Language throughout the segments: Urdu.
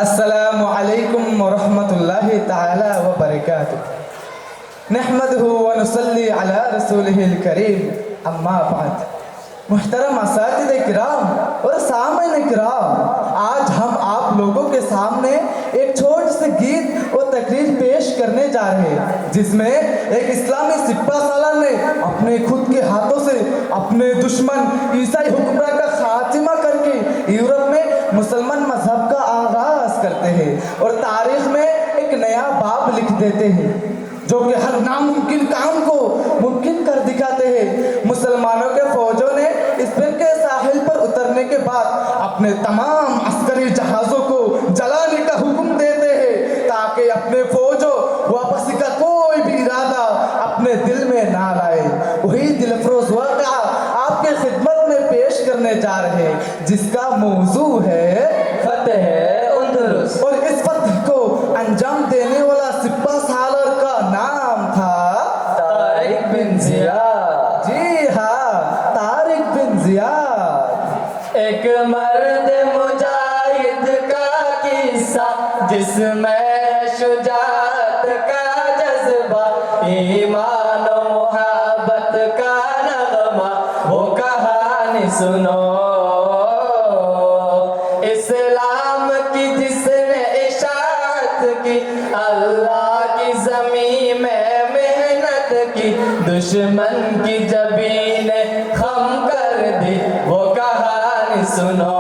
السلام علیکم ورحمۃ اللہ تعالی وبرکاتہ نحمدہ ونصلی علی رسولہ الکریم اما بعد محترم اساتذہ کرام اور سامعین کرام، آج ہم آپ لوگوں کے سامنے ایک چھوٹی سی گیت اور تقریر پیش کرنے جا رہے ہیں، جس میں ایک اسلامی سپہ سالار نے اپنے خود کے ہاتھوں سے اپنے دشمن عیسائی حکمراں کا خاتمہ کر کے یورپ میں مسلمان مذہب کا آغاز کرتے ہیں اور تاریخ میں ایک نیا باب لکھ دیتے ہیں جو کہ ہر ناممکن کام کو ممکن کر دکھاتے ہیں۔ مسلمانوں کے فوجوں نے اسپین کے ساحل پر اترنے کے بعد اپنے تمام عسکری جہازوں کو جلانے کا حکم دیتے ہیں تاکہ اپنے فوجوں واپسی کا کوئی بھی ارادہ اپنے دل میں نہ لائے۔ وہی دلفروز واقعہ آپ کے خدمت میں پیش کرنے جا رہے ہیں، جس کا موضوع ہے فتح اندلس۔ اور اس فتح کو انجام دینے والا سپہ سالار کا نام تھا طارق بن زیاد۔ جی ہاں، طارق بن زیاد۔ ایک مرد مجاہد کا قصہ جس میں شجاعت کا جذبہ، ایمان و محبت کا نغمہ، وہ کہانی سنو۔ اسلام کی جس نے اشاعت کی، اللہ کی زمین میں محنت کی، دشمن کی جبینیں خم کر دی، وہ کہانی سنو۔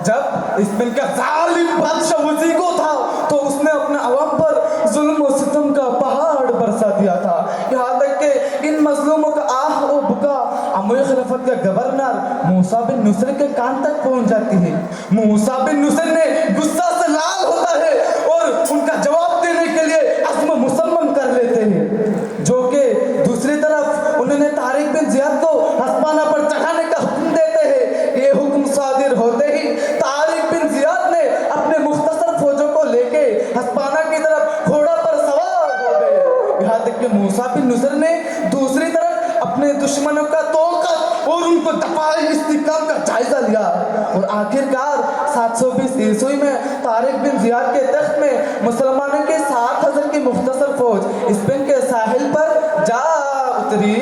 جب اسپین کا ظالم بادشاہ وزیگو تھا تو اس نے اپنے عوام پر ظلم و ستم کا پہاڑ برسا دیا تھا، یہاں تک کہ ان مظلوموں کا آہ و بکا اموی خلافت کے گورنر موسیٰ بن نصر کے کان تک پہنچ جاتی ہے۔ موسیٰ بن نصر نے غصہ سے لال ہوتا ہے اور ان کا جواب دینے کے لیے عزم مصمم کر لیتے ہیں، جو کہ دوسری طرف انہوں نے طارق بن زیاد کو ہسپانہ پر چڑھانے کا حکم دیتے ہیں۔ یہ حکم صادر ہوتے ہی طارق بن زیاد نے اپنے مختصر فوجوں کو لے کے ہسپانہ کی طرف گھوڑا پر سوار ہو گئے، یہاں تک کہ موسیٰ بن نصر نے دوسری طرف اپنے دشمنوں کا توقع اور ان کو دفاعی استحکام کا جائزہ لیا اور آخرکار 720 عیسوی میں طارق بن زیاد کے تخت میں مسلمانوں کے 7,000 کی مختصر فوج اسپین کے ساحل پر جا اتری۔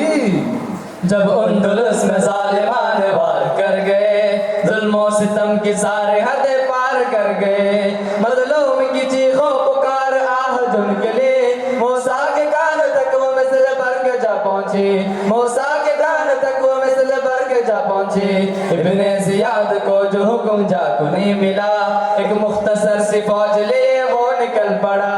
جب اندلس میں ظالمان وار کر گئے، ظلم و ستم کی سارے حدیں پار کر گئے، مظلوم کی چیخ و پکار آہ جن کے لیے موسیٰ کے کان تک وہ مثل برگ جا پہنچی، موسیٰ کے کان تک وہ مثل برگ جا پہنچی۔ ابن زیاد کو جو حکم جا کو نہیں ملا، ایک مختصر سی فوج لے وہ نکل پڑا،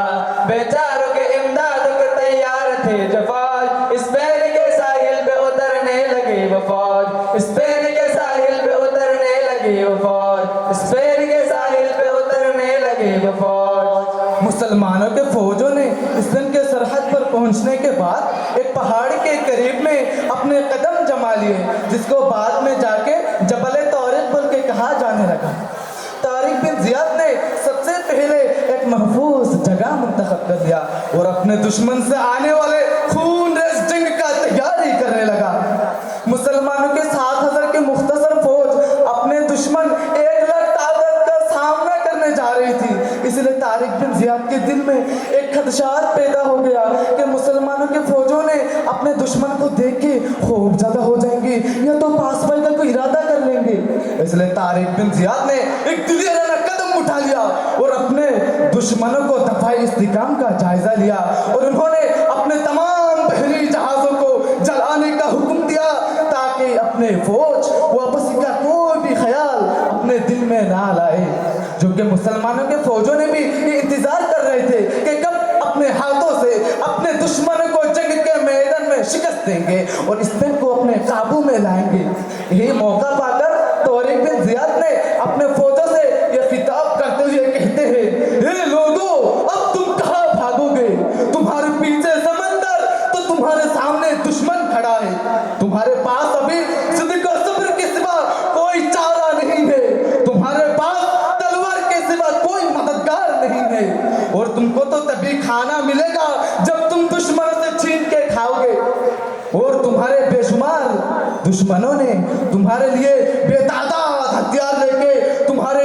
بیچاروں کے امداد کو تیار تھے جو فوج، اسپین کے ساحل پہ اترنے لگی وہ فوج، اسپین کے ساحل پہ اترنے لگی وہ فوج، اسپین کے ساحل پہ اترنے لگی وہ فوج۔ مسلمانوں کے فوجوں نے اسپین کے سرحد پر پہنچنے کے بعد ایک پہاڑ کے قریب میں اپنے قدم جما لیے، جس کو بعد میں جا کے جبل طارق بول کے کہا جانے لگا۔ طارق بن زیاد نے سب سے پہلے ایک محفوظ جگہ منتخب کر لیا اور اپنے دشمن سے آنے والے خون ریز جنگ کا تیاری کرنے لگا۔ مسلمانوں کے 7,000 کی مختصر فوج اپنے دشمن 1,00,000 تعداد کا سامنا کرنے جا رہی تھی، اس لیے طارق بن زیاد کے دل میں ایک خدشات پیدا ہو گیا کہ مسلمانوں کے فوجوں نے اپنے دشمن کو دیکھ کے خوف زدہ ہو جائیں گے یا تو پاس پائی کا کوئی ارادہ کر لیں گے، اس لیے طارق بن زیاد نے ایک دلیرانہ قدم اٹھا لیا اور اپنے دشمنوں کو دفاعی استحکام کا جائزہ لیا اور انہوں نے اپنے تمام بحری جہازوں کو جلانے کا حکم دیا تاکہ اپنے فوج واپسی کا کوئی بھی خیال اپنے دل میں نہ لائے، جو کہ مسلمانوں کے فوجوں نے بھی یہ انتظار کر رہے تھے کہ کب اپنے ہاتھوں سے اپنے دشمنوں کو جنگ کے میدان میں شکست دیں گے اور اسپین کو اپنے قابو میں لائیں گے۔ یہی موقع پا کر طارق بن زیاد نے اپنے فوجوں سے یہ خطاب کرتے ہوئے کہتے ہیں، اے لوگو، اب تم کہاں بھاگو گے؟ تمہارے پیچھے سمندر تو تمہارے سامنے دشمن کھڑا ہے، تمہارے پاس ابھی صدق و صبر کے سوا کوئی چارہ نہیں ہے، تمہارے پاس تلوار کے سوا کوئی مددگار نہیں ہے، اور تم کو تو تبھی کھانا ملے گا جب تم دشمنوں سے چھین کے کھاؤ گے، اور تمہارے بے شمار دشمنوں نے تمہارے لیے بے تعداد ہتھیار لے کے تمہارے